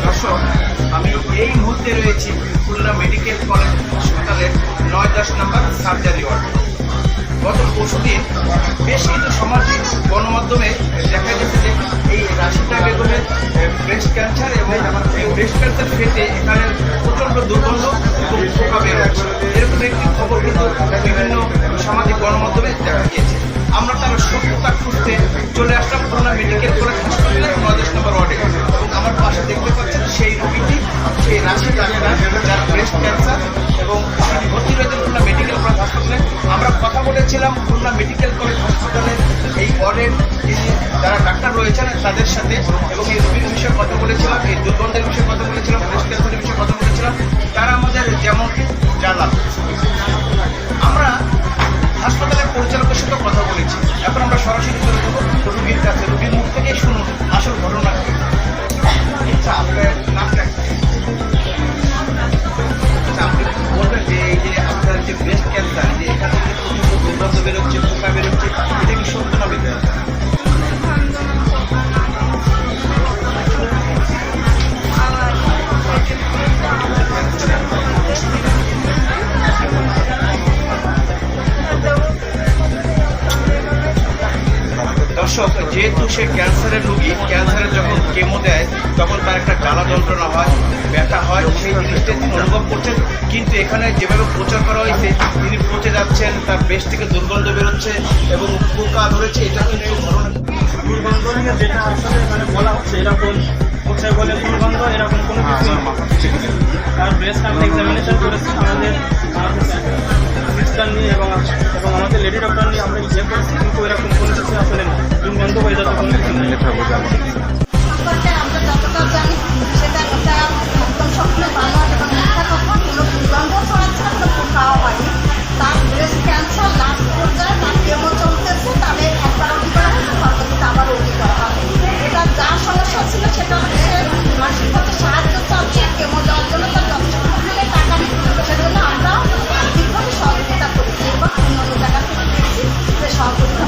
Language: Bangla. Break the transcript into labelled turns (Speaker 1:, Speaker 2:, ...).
Speaker 1: দর্শক, আমি এই মুহূর্তে রয়েছি খুলনা মেডিকেল কলেজ হাসপাতালের ৯-১০ নম্বর সার্জারি ওয়ার্ডে। গত পরশুদিন বেশ কিছু সামাজিক গণমাধ্যমে দেখা গেছে যে এই রাশিদা বেগমের ব্রেস্ট ক্যান্সার এবং এই ব্রেস্ট ক্যান্সার ফেটে এখানে প্রচণ্ড দুর্গন্ধ এবং পোকা বেরোচ্ছে, এরকম একটি খবর কিন্তু বিভিন্ন সামাজিক গণমাধ্যমে দেখা গিয়েছে। আমরা তার সত্যতা খুঁজতে চলে আসলাম খুলনা মেডিকেল কলেজ হাসপাতালের ৯-১০ নম্বর ওয়ার্ডে এবং আমার পাশে দেখতে পাচ্ছেন সেই রোগীটি, সেই রাশিদা যার ব্রেস্ট ক্যান্সার এবং তিনি ভর্তি রয়েছেন খুলনা মেডিকেল কলেজ হাসপাতালে। আমরা কথা বলেছিলাম খুলনা মেডিকেল কলেজ হাসপাতালের এই ওয়ার্ডের যারা ডাক্তার রয়েছেন তাদের সাথে এবং এই রোগীর বিষয়ে কথা বলেছিলাম, এই দুর্গন্ধের বিষয়ে কথা বলেছিলাম, ব্রেস্ট ক্যান্সারের বিষয়ে কথা বলেছিলাম। তারা আমাদের যেমনটি জানান, আমরা হাসপাতালের পরিচালকের সাথে কথা বলেছি। এখন আমরা সরাসরি চলে যাবো রোগীর কাছে, রোগীর মুখ থেকেই শুনুন আসল ঘটনা। আচ্ছা, আপনার নামটা আপনি বলবেন যে এই যে আপনার যে ব্রেস্ট ক্যান্সার, যে এখান থেকে প্রচুর দুর্গন্ধ বেরোচ্ছে, পোকা বেরোচ্ছে, এটা কি সত্য না মিথ্যা? দর্শক, যেহেতু সে ক্যান্সারের রোগী, ক্যান্সারের যখন কেমো দেয় তখন তার একটা জ্বালা যন্ত্রণা হয়, ব্যথা হয়, সেই জিনিসটা তিনি অনুভব করছেন। কিন্তু এখানে যেভাবে প্রচার করা হয়েছে তিনি পচে যাচ্ছেন, তার ব্রেস্ট থেকে দুর্গন্ধ বেরোচ্ছে এবং পোকা ধরেছে, এটা কিন্তু
Speaker 2: দুর্গন্ধ নিয়ে যেটা আসলে বলা হচ্ছে এরকম কোথায় বলে দুর্গন্ধ এরকম কোনো কিছু আর ব্রেস্ট আমরা এক্সামিনেশন করেছি আমাদের সিস্টার নিয়ে এবং আমাদের লেডি ডক্টর নিয়ে আমরা ইয়ে করছি, কিন্তু এরকম কোনো কিছু আসলে দুর্গন্ধ হয়ে যাচ্ছে কোনো কিছু নেই।
Speaker 3: আমরা যতটা জানি সেটা এটা একদম সবসময় ভালো এবং মিথ্যা কথা, কোনো দুর্গন্ধ ছড়াচ্ছে না, কোনো পোকাও হয়নি। তার ব্রেস্ট ক্যান্সার লাস্ট পর্যায়ে তার কেমো চলতেছে, তাদের একবার ওটি করা হয়েছে, পরবর্তীতে আবার ওটি করা হবে। এটা যা সমস্যা ছিল সেটা হচ্ছে মানসিক পথে সাহায্য চাচ্ছে, কেমো দেওয়ার জন্য তার যথেষ্ট পরিমাণে টাকা নেই, সেজন্য আমরা আর্থিকভাবে সহযোগিতা করেছি এবং অন্য জায়গা থেকে পেয়েছি যে সহযোগিতা